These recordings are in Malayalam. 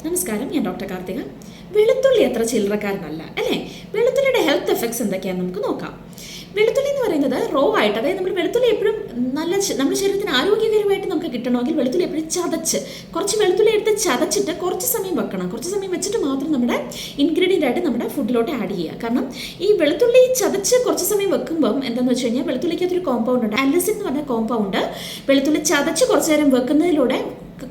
നമസ്കാരം, ഞാൻ ഡോക്ടർ കാർത്തിക. വെളുത്തുള്ളി അത്ര ചില്ലറക്കാരനല്ല അല്ലേ? വെളുത്തുള്ളിയുടെ ഹെൽത്ത് എഫക്ട്സ് എന്തൊക്കെയാണെന്ന് നമുക്ക് നോക്കാം. വെളുത്തുള്ളി എന്ന് പറയുന്നത് റോ ആയിട്ട്, അതായത് നമ്മൾ വെളുത്തുള്ളി എപ്പോഴും നമ്മുടെ ശരീരത്തിന് ആരോഗ്യകരമായിട്ട് നമുക്ക് കിട്ടണമെങ്കിൽ വെളുത്തുള്ളി എപ്പോഴും കുറച്ച് വെളുത്തുള്ളി എടുത്ത് ചതച്ചിട്ട് കുറച്ച് സമയം വെക്കണം. കുറച്ച് സമയം വെച്ചിട്ട് മാത്രം നമ്മുടെ ഇൻഗ്രീഡിയൻ്റ് ആയിട്ട് നമ്മുടെ ഫുഡിലോട്ട് ആഡ് ചെയ്യുക. കാരണം ഈ വെളുത്തുള്ളി ചതച്ച് കുറച്ച് സമയം വെക്കുമ്പം എന്താണെന്ന് വെച്ച് കഴിഞ്ഞാൽ വെളുത്തുള്ളിക്കകത്തൊരു കോമ്പൗണ്ട് ഉണ്ട്, അലിസിൻ എന്ന് പറഞ്ഞ കോമ്പൗണ്ട്. വെളുത്തുള്ളി ചതച്ച് കുറച്ച് നേരം വെക്കുന്നതിലൂടെ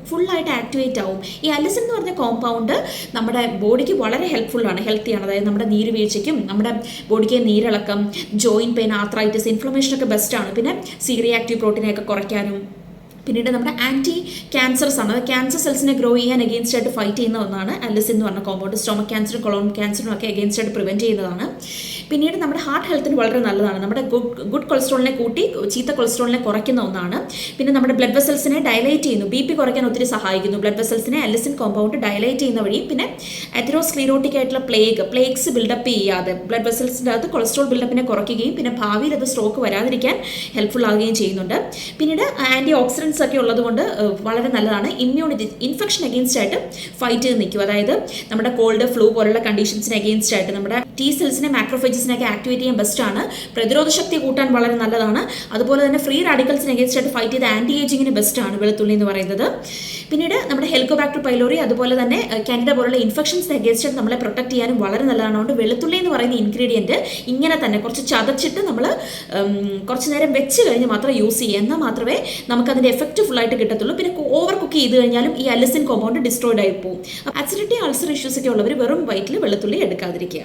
ഫുള്ളായിട്ട് ആക്ടിവേറ്റ് ആവും. ഈ അലിസിൻ എന്ന് പറഞ്ഞ കോമ്പൗണ്ട് നമ്മുടെ ബോഡിക്ക് വളരെ ഹെൽപ്ഫുള്ളാണ്, ഹെൽത്തിയാണ്. അതായത് നമ്മുടെ നീരുവീഴ്ചയ്ക്കും നമ്മുടെ ബോഡിക്ക് നീരിളക്കം, ജോയിൻറ്റ് പെയിൻ, ആർത്രൈറ്റിസ്, ഇൻഫ്ലമേഷനൊക്കെ ബെസ്റ്റാണ്. പിന്നെ സി റിയാക്റ്റീവ് പ്രോട്ടീനെയൊക്കെ കുറയ്ക്കാനും, പിന്നീട് നമ്മുടെ ആൻറ്റി ക്യാൻസർസ് ആണ്, അത് ക്യാൻസർ സെൽസിനെ ഗ്രോ ചെയ്യാൻ അഗെയിൻസ്റ്റ് ആയിട്ട് ഫൈറ്റ് ചെയ്യുന്ന ഒന്നാണ് അലിസിൻ എന്ന് പറഞ്ഞ കോമ്പൗണ്ട്. സ്റ്റൊമക് ക്യാൻസറും കൊളോൺ ക്യാൻസറും ഒക്കെ അഗെയിൻസ്റ്റ് ആയിട്ട് പ്രിവെൻറ്റ് ചെയ്യുന്നതാണ്. പിന്നീട് നമ്മുടെ ഹാർട്ട് ഹെൽത്തിന് വളരെ നല്ലതാണ്. നമ്മുടെ ഗുഡ് കൊളസ്ട്രോളിനെ കൂട്ടി ചീത്ത കൊളസ്ട്രോളിനെ കുറയ്ക്കുന്ന ഒന്നാണ്. പിന്നെ നമ്മുടെ ബ്ലഡ് വെസൽസിനെ ഡയലൈറ്റ് ചെയ്യുന്നു, BP കുറയ്ക്കാൻ ഒത്തിരി സഹായിക്കുന്നു ബ്ലഡ് വെസൽസിനെ അലിസിൻ കോമ്പൗണ്ട് ഡയലൈറ്റ് ചെയ്യുന്ന വഴി. പിന്നെ അതെറോസ്ക്ലീറോട്ടിക് ആയിട്ടുള്ള പ്ലേഗ്സ് ബിൽഡപ്പ് ചെയ്യാതെ ബ്ലഡ് വെസൽസിൻ്റെ അകത്ത് കൊളസ്ട്രോൾ ബിൽഡപ്പിനെ കുറയ്ക്കുകയും പിന്നെ ഭാവിയിൽ അത് സ്ട്രോക്ക് വരാതിരിക്കാൻ ഹെൽപ്ഫുൾ ആവുകയും ചെയ്യുന്നുണ്ട്. പിന്നീട് ആൻറ്റി ഓക്സിഡൻസ് ഒക്കെ ഉള്ളതുകൊണ്ട് വളരെ നല്ലതാണ്. ഇമ്മ്യൂണിറ്റി, ഇൻഫെക്ഷൻ അഗെയിൻസ്റ്റ് ആയിട്ട് ഫൈറ്റ് ചെയ്ത് നിൽക്കും. അതായത് നമ്മുടെ കോൾഡ്, ഫ്ലൂ പോലുള്ള കണ്ടീഷൻസിന് അഗെയിൻസ്റ്റ് ആയിട്ട് നമ്മുടെ T സെൽസിനെ, മാക്രോഫേജസിനൊക്കെ ആക്ടിവേറ്റ് ചെയ്യാൻ ബെസ്റ്റാണ്. പ്രതിരോധ ശക്തി കൂട്ടാൻ വളരെ നല്ലതാണ്. അതുപോലെ തന്നെ ഫ്രീ റാഡിക്കൽസിന് അഗെയിൻസ്റ്റ് ആയിട്ട് ഫൈറ്റ് ചെയ്ത് ആൻറ്റി ഏജിങ്ങിന് ബെസ്റ്റാണ് വെളുത്തുള്ളി എന്ന് പറയുന്നത്. പിന്നീട് നമ്മുടെ ഹെലിക്കോബാക്ടർ പൈലോറി, അതുപോലെ തന്നെ കാൻഡിഡ പോലുള്ള ഇൻഫെക്ഷൻസിന് അഗെയിൻസ്റ്റ് ആയിട്ട് നമ്മളെ പ്രൊട്ടക്ട് ചെയ്യാനും വളരെ നല്ലതാണ്. അതുകൊണ്ട് വെളുത്തുള്ളി എന്ന് പറയുന്ന ഇൻഗ്രീഡിയൻറ്റ് ഇങ്ങനെ തന്നെ കുറച്ച് ചതച്ചിട്ട് നമ്മൾ കുറച്ച് നേരം വെച്ച് കഴിഞ്ഞ് മാത്രം യൂസ് ചെയ്യുക, എന്നാൽ മാത്രമേ നമുക്കതിൻ്റെ എഫക്റ്റ് ഫുള്ളായിട്ട് കിട്ടത്തുള്ളൂ. പിന്നെ ഓവർ കുക്ക് ചെയ്ത് കഴിഞ്ഞാലും ഈ അലിസിൻ കോമ്പൗണ്ട് ഡിസ്ട്രോയിഡ് ആയി പോകും. അസിഡിറ്റി, അൾസർ ഇഷ്യൂസ് ഒക്കെ ഉള്ളവർ വെറും വയറ്റിൽ വെളുത്തുള്ളി എടുക്കാതിരിക്കുക.